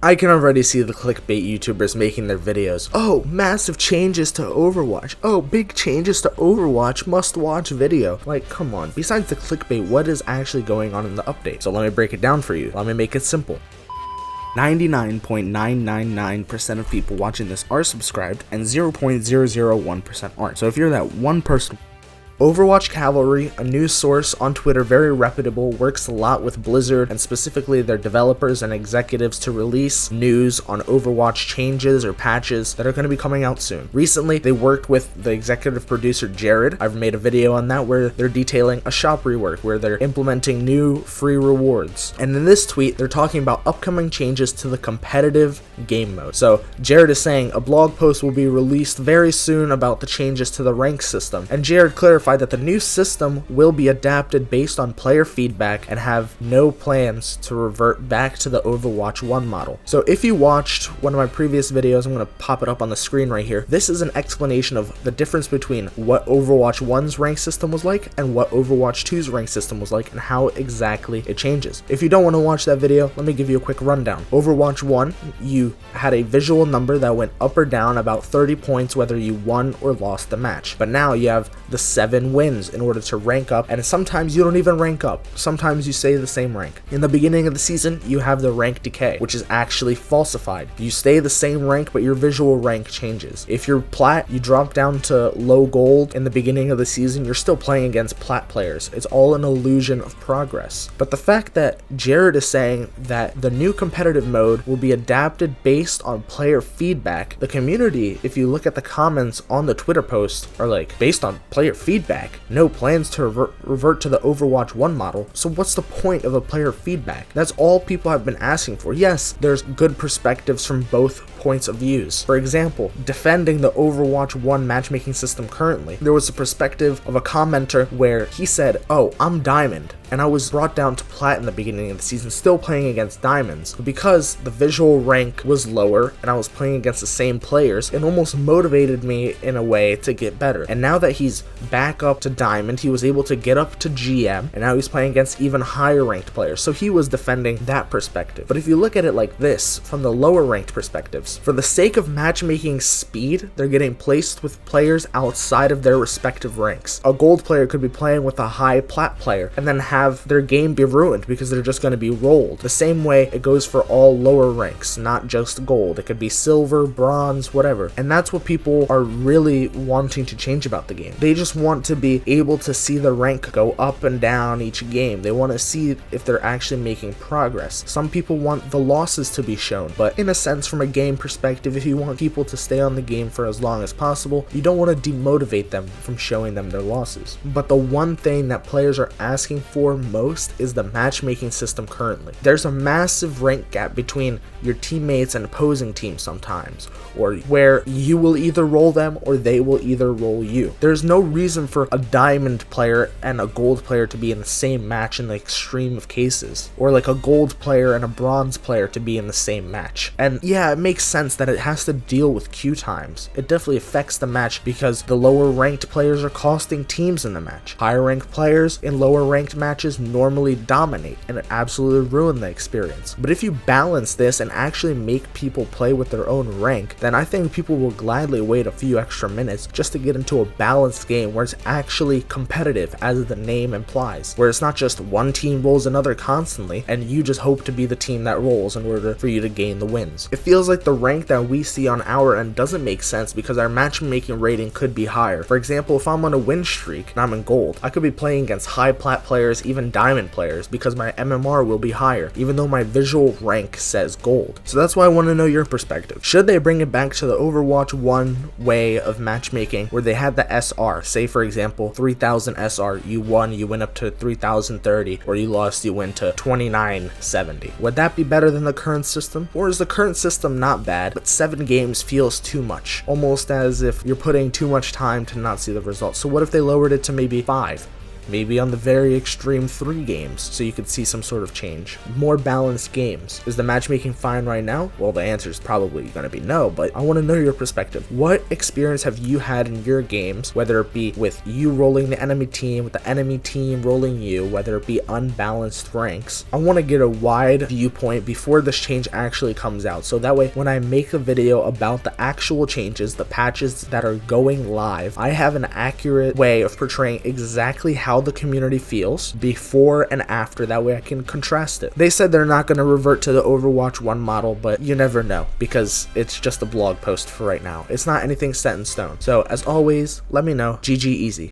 I can already see the clickbait YouTubers making their videos. Oh, massive changes to Overwatch. Oh, big changes to Overwatch, must watch video. Like, come on. Besides the clickbait, what is actually going on in the update? So let me break it down for you. Let me make it simple. 99.999% of people watching this are subscribed and 0.001% aren't. So if you're that one person, Overwatch Cavalry, a news source on Twitter, very reputable, works a lot with Blizzard and specifically their developers and executives to release news on Overwatch changes or patches that are going to be coming out soon. Recently, they worked with the executive producer Jared. I've made a video on that where they're detailing a shop rework where they're implementing new free rewards. And in this tweet, they're talking about upcoming changes to the competitive game mode. So Jared is saying a blog post will be released very soon about the changes to the rank system. And Jared clarified that the new system will be adapted based on player feedback and have no plans to revert back to the Overwatch 1 model. So if you watched one of my previous videos, I'm going to pop it up on the screen right here. This is an explanation of the difference between what Overwatch 1's rank system was like and what Overwatch 2's rank system was like and how exactly it changes. If you don't want to watch that video, let me give you a quick rundown. Overwatch 1, you had a visual number that went up or down about 30 points whether you won or lost the match. But now you have the 7 wins in order to rank up, and sometimes you don't even rank up. Sometimes you stay the same rank. In the beginning of the season, you have the rank decay, which is actually falsified. You stay the same rank, but your visual rank changes. If you're plat, you drop down to low gold in the beginning of the season, you're still playing against plat players. It's all an illusion of progress. But the fact that Jared is saying that the new competitive mode will be adapted based on player feedback, the community, if you look at the comments on the Twitter post, are like, based on player feedback, no plans to revert to the Overwatch 1 model, so what's the point of the player feedback? That's all people have been asking for. Yes, there's good perspectives from both points of views. For example, defending the Overwatch 1 matchmaking system currently, there was a perspective of a commenter where he said, oh, I'm Diamond, and I was brought down to Plat in the beginning of the season, still playing against Diamonds. But because the visual rank was lower and I was playing against the same players, it almost motivated me in a way to get better. And now that he's back up to Diamond, he was able to get up to GM, and now he's playing against even higher ranked players. So he was defending that perspective. But if you look at it like this, from the lower ranked perspectives, for the sake of matchmaking speed, they're getting placed with players outside of their respective ranks. A gold player could be playing with a high plat player and then have their game be ruined because they're just going to be rolled. The same way it goes for all lower ranks, not just gold. It could be silver, bronze, whatever. And that's what people are really wanting to change about the game. They just want to be able to see the rank go up and down each game. They want to see if they're actually making progress. Some people want the losses to be shown, but in a sense, from a game perspective, if you want people to stay on the game for as long as possible, you don't want to demotivate them from showing them their losses. But the one thing that players are asking for most is the matchmaking system currently. There's a massive rank gap between your teammates and opposing teams sometimes, or where you will either roll them or they will either roll you. There's no reason for a diamond player and a gold player to be in the same match in the extreme of cases, or like a gold player and a bronze player to be in the same match. And yeah, it makes sense that it has to deal with queue times. It definitely affects the match because the lower ranked players are costing teams in the match. Higher ranked players in lower ranked matches normally dominate, and it absolutely ruin the experience. But if you balance this and actually make people play with their own rank, then I think people will gladly wait a few extra minutes just to get into a balanced game where it's actually competitive, as the name implies, where it's not just one team rolls another constantly and you just hope to be the team that rolls in order for you to gain the wins. It feels like the rank that we see on our end doesn't make sense because our matchmaking rating could be higher. For example, if I'm on a win streak and I'm in gold, I could be playing against high plat players, even diamond players, because my MMR will be higher, even though my visual rank says gold. So that's why I want to know your perspective. Should they bring it back to the Overwatch 1 way of matchmaking where they had the SR? Say for example, 3000 SR, you won, you went up to 3030, or you lost, you went to 2970. Would that be better than the current system? Or is the current system not bad, but 7 games feels too much? Almost as if you're putting too much time to not see the results. So what if they lowered it to maybe 5? Maybe on the very extreme 3 games, so you could see some sort of change. More balanced games. Is the matchmaking fine right now? Well, the answer is probably going to be no, but I want to know your perspective. What experience have you had in your games, whether it be with you rolling the enemy team, with the enemy team rolling you, whether it be unbalanced ranks? I want to get a wide viewpoint before this change actually comes out, so that way when I make a video about the actual changes, the patches that are going live, I have an accurate way of portraying exactly how the community feels before and after. That way I can contrast it. They said they're not going to revert to the Overwatch 1 model, but you never know, because it's just a blog post for right now. It's not anything set in stone. So as always, let me know. GG easy.